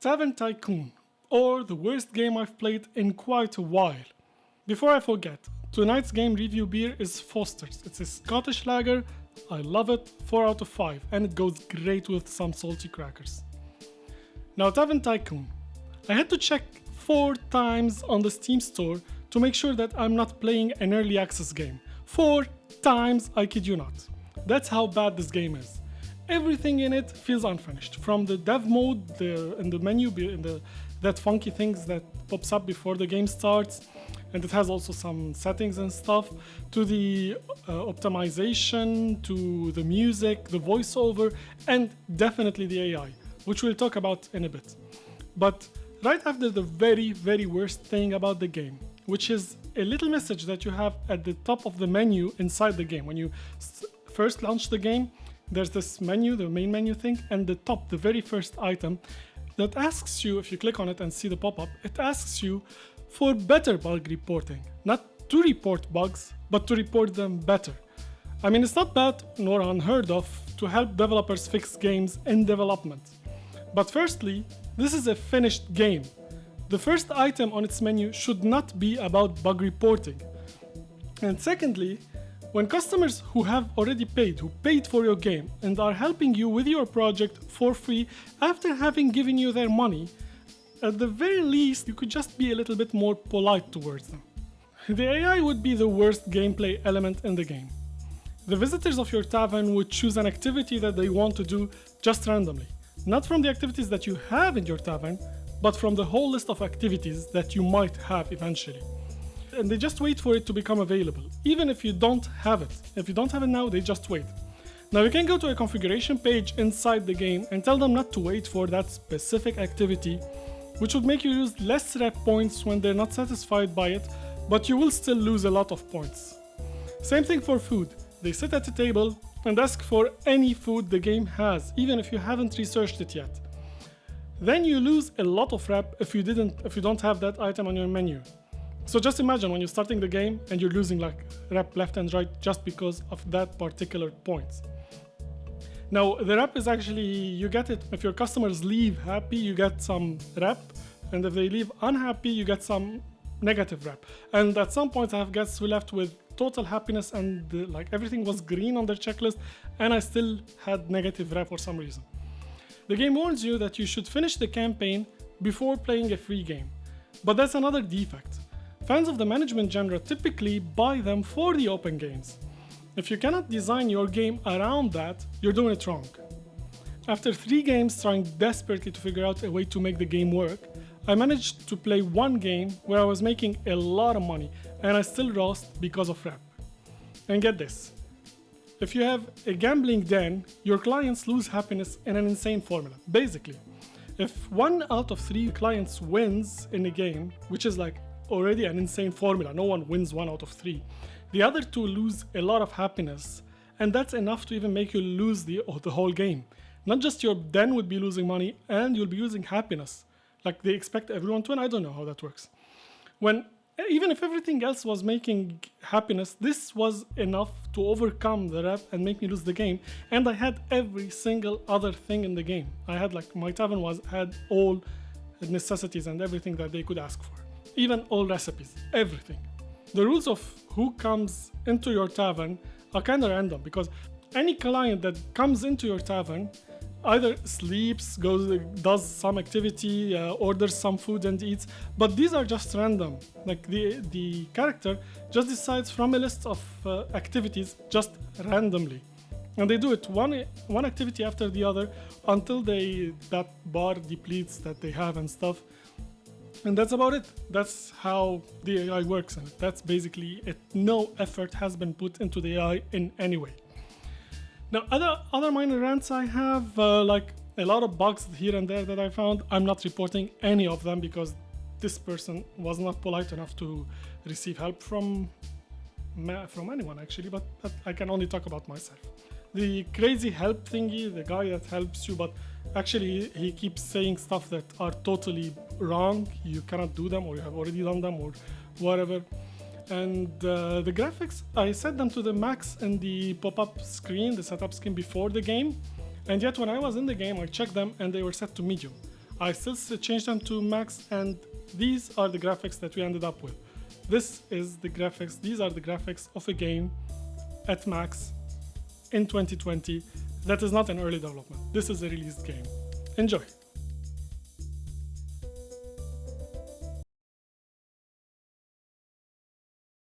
Tavern Tycoon, or the worst game I've played in quite a while. Before I forget, tonight's game review beer is Foster's. It's a Scottish lager, I love it, 4 out of 5, and it goes great with some salty crackers. Now Tavern Tycoon. I had to check 4 times on the Steam store to make sure that I'm not playing an early access game. 4 times, I kid you not. That's how bad this game is. Everything in it feels unfinished. From the dev mode, in the menu, that funky things that pops up before the game starts, and it has also some settings and stuff, to the optimization, to the music, the voiceover, and definitely the AI, which we'll talk about in a bit. But right after the very, very worst thing about the game, which is a little message that you have at the top of the menu inside the game. When you first launch the game, there's this menu, the main menu thing, and the top, the very first item, that asks you, if you click on it and see the pop-up, it asks you for better bug reporting. Not to report bugs, but to report them better. I mean, it's not bad nor unheard of to help developers fix games in development. But firstly, this is a finished game. The first item on its menu should not be about bug reporting. And secondly, when customers who have already paid, who paid for your game and are helping you with your project for free after having given you their money, at the very least, you could just be a little bit more polite towards them. The AI would be the worst gameplay element in the game. The visitors of your tavern would choose an activity that they want to do just randomly, not from the activities that you have in your tavern, but from the whole list of activities that you might have eventually. And they just wait for it to become available, even if you don't have it. If you don't have it now, they just wait. Now you can go to a configuration page inside the game and tell them not to wait for that specific activity, which would make you lose less rep points when they're not satisfied by it, but you will still lose a lot of points. Same thing for food. They sit at the table and ask for any food the game has, even if you haven't researched it yet. Then you lose a lot of rep if you don't have that item on your menu. So just imagine when you're starting the game and you're losing like rep left and right just because of that particular point. Now the rep is actually, you get it if your customers leave happy, you get some rep, and if they leave unhappy, you get some negative rep. And at some point I have guests who left with total happiness and like everything was green on their checklist, and I still had negative rep for some reason. The game warns you that you should finish the campaign before playing a free game. But that's another defect. Fans of the management genre typically buy them for the open games. If you cannot design your game around that, you're doing it wrong. After 3 games trying desperately to figure out a way to make the game work, I managed to play one game where I was making a lot of money and I still lost because of rep. And get this. If you have a gambling den, your clients lose happiness in an insane formula. Basically, if 1 out of 3 clients wins in a game, which is like already an insane formula, no one wins 1 out of 3, the other 2 lose a lot of happiness, and that's enough to even make you lose the whole game. Not just your den would be losing money, and you'll be losing happiness. Like they expect everyone to win, I don't know how that works. Even if everything else was making happiness, this was enough to overcome the rep and make me lose the game. And I had every single other thing in the game. I had like, my tavern had all necessities and everything that they could ask for. Even all recipes, everything. The rules of who comes into your tavern are kind of random because any client that comes into your tavern either sleeps, does some activity, orders some food and eats, but these are just random. Like the character just decides from a list of activities just randomly. And they do it one activity after the other until that bar depletes that they have and stuff. And that's about it. That's how the AI works, and that's basically it. No effort has been put into the AI in any way. Now, other minor rants I have, like a lot of bugs here and there that I found. I'm not reporting any of them because this person was not polite enough to receive help from anyone actually, but I can only talk about myself. The crazy help thingy, the guy that helps you, but actually he keeps saying stuff that are totally wrong. You cannot do them, or you have already done them, or whatever. And the graphics, I set them to the max in the pop-up screen, the setup screen before the game. And yet when I was in the game, I checked them and they were set to medium. I still changed them to max, and these are the graphics that we ended up with. These are the graphics of a game at max in 2020 that is not in early development. This is a released game. Enjoy.